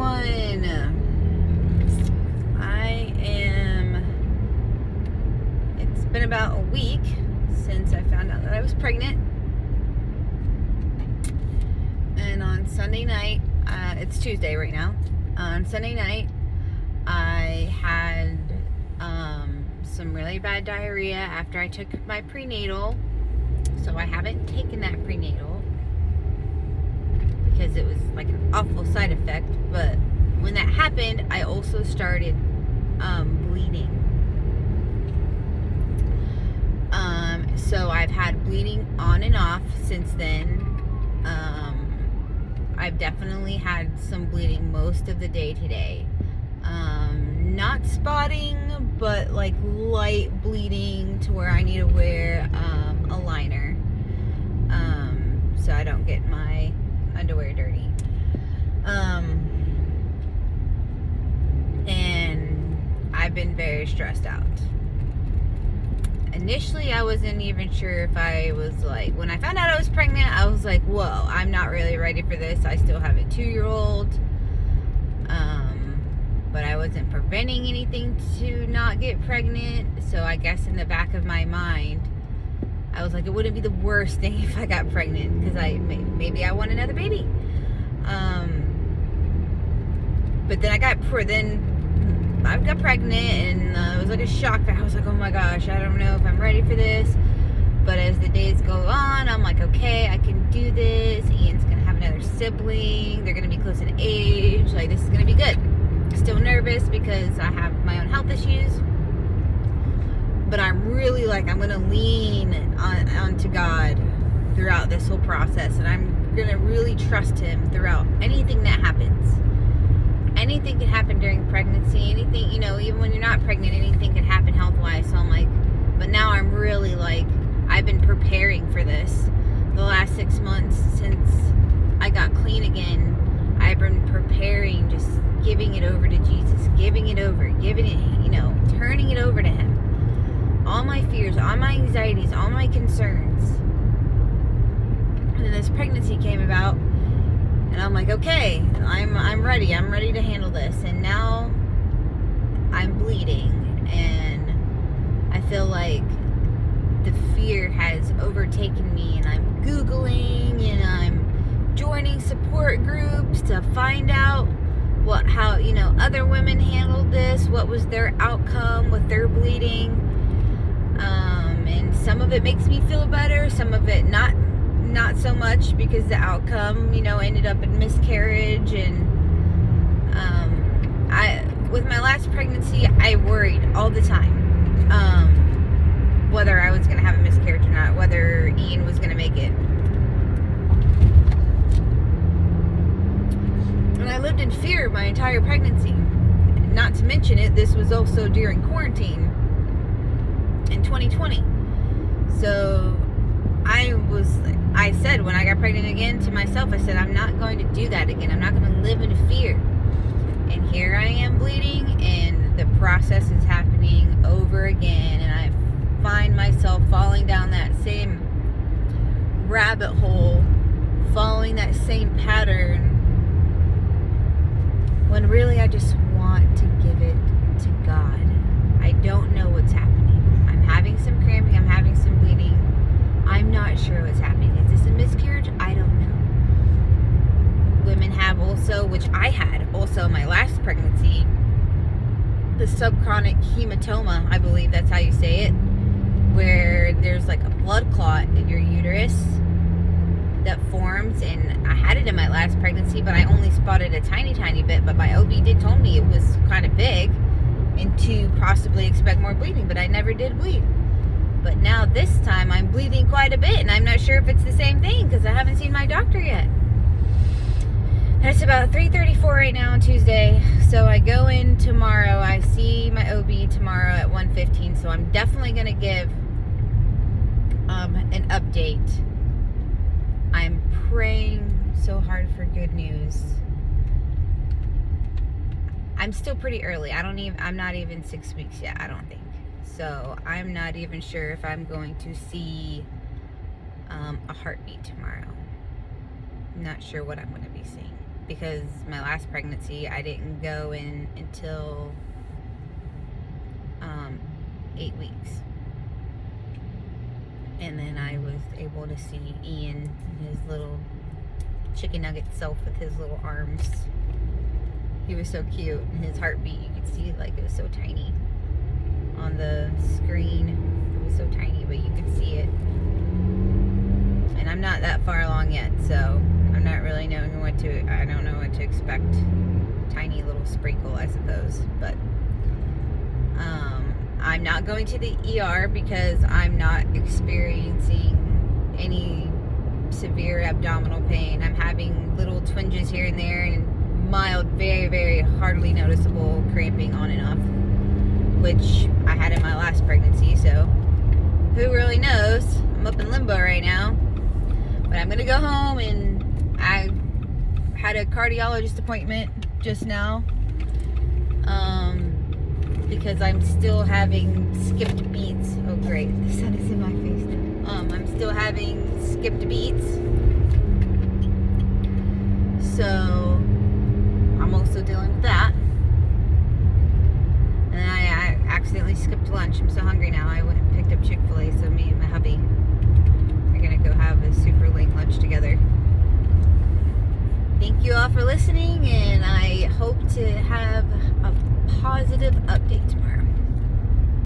everyone. It's been about a week since I found out that I was pregnant. And on Sunday night, it's Tuesday right now. On Sunday night, I had some really bad diarrhea after I took my prenatal. So I haven't taken that prenatal because it was like an awful side effect. But when that happened, I also started bleeding. So I've had bleeding on and off since then. I've definitely had some bleeding most of the day today. Not spotting, but like light bleeding to where I need to wear a liner so I don't get my underwear dirty. And I've been very stressed out. Initially, I wasn't even sure if I was like, when I found out I was pregnant, I was like, whoa, I'm not really ready for this. I still have a 2-year-old. But I wasn't preventing anything to not get pregnant. So I guess in the back of my mind, I was like, it wouldn't be the worst thing if I got pregnant because maybe I want another baby. But then I got pregnant and it was like a shock. I was like, oh my gosh, I don't know if I'm ready for this. But as the days go on, I'm like, okay, I can do this. Ian's going to have another sibling. They're going to be close in age. Like, this is going to be good. Still nervous because I have my own health issues. But I'm really like, I'm going to lean onto God throughout this whole process. And I'm going to really trust Him throughout anything that happens. Anything can happen during pregnancy. Anything, even when you're not pregnant, anything can happen health-wise. So I'm like, but now I'm really like, I've been preparing for this the last 6 months since I got clean again. I've been preparing, just giving it over to Jesus, turning it over to Him. All my fears, all my anxieties, all my concerns. And then this pregnancy came about. And I'm like, okay, I'm ready. I'm ready to handle this. And now I'm bleeding. And I feel like the fear has overtaken me. And I'm Googling and I'm joining support groups to find out how other women handled this. What was their outcome with their bleeding. And some of it makes me feel better. Some of it not so much because the outcome, ended up in miscarriage. And with my last pregnancy, I worried all the time whether I was going to have a miscarriage or not, whether Ian was going to make it. And I lived in fear my entire pregnancy. Not to mention this was also during quarantine in 2020. So I said when I got pregnant again to myself, I said, I'm not going to do that again. I'm not going to live in fear. And here I am bleeding, and the process is happening over again. And I find myself falling down that same rabbit hole, following that same pattern, when really I just want to give it to God. I don't know what's happening. I'm having some cramping. I'm having some bleeding. I'm not sure what's happening. Is this a miscarriage? I don't know. Women have also, which I had also my last pregnancy, the subchronic hematoma, I believe that's how you say it, where there's like a blood clot in your uterus that forms. And I had it in my last pregnancy, but I only spotted a tiny bit. But my OB did tell me it was kind of big and to possibly expect more bleeding, but I never did bleed. But now this time I'm bleeding quite a bit, and I'm not sure if it's the same thing because I haven't seen my doctor yet. And it's about 3:34 right now on Tuesday. So I go in tomorrow. I see my OB tomorrow at 1:15. So I'm definitely going to give an update. I'm praying so hard for good news. I'm still pretty early. I'm not even 6 weeks yet, I don't think. So I'm not even sure if I'm going to see a heartbeat tomorrow. I'm not sure what I'm going to be seeing. because my last pregnancy, I didn't go in until 8 weeks. And then I was able to see Ian, his little chicken nugget self with his little arms. He was so cute, and his heartbeat, you could see like it was so tiny on the screen. It was so tiny, but you could see it. And I'm not that far along yet, so I'm not really knowing I don't know what to expect. Tiny little sprinkle, I suppose. But I'm not going to the ER because I'm not experiencing any severe abdominal pain. I'm having little twinges here and there, and mild, very, very hardly noticeable cramping on and off, which I had in my last pregnancy. So who really knows? I'm up in limbo right now. But I'm gonna go home, and I had a cardiologist appointment just now because I'm still having skipped beats. Oh great, the sun is in my face now. I'm still having skipped beats, so I'm also dealing with that. And I accidentally skipped lunch. I'm so hungry now. I went and picked up Chick-fil-A, so me and my hubby are gonna go have a super late lunch together. Thank you all for listening, and I hope to have a positive update tomorrow.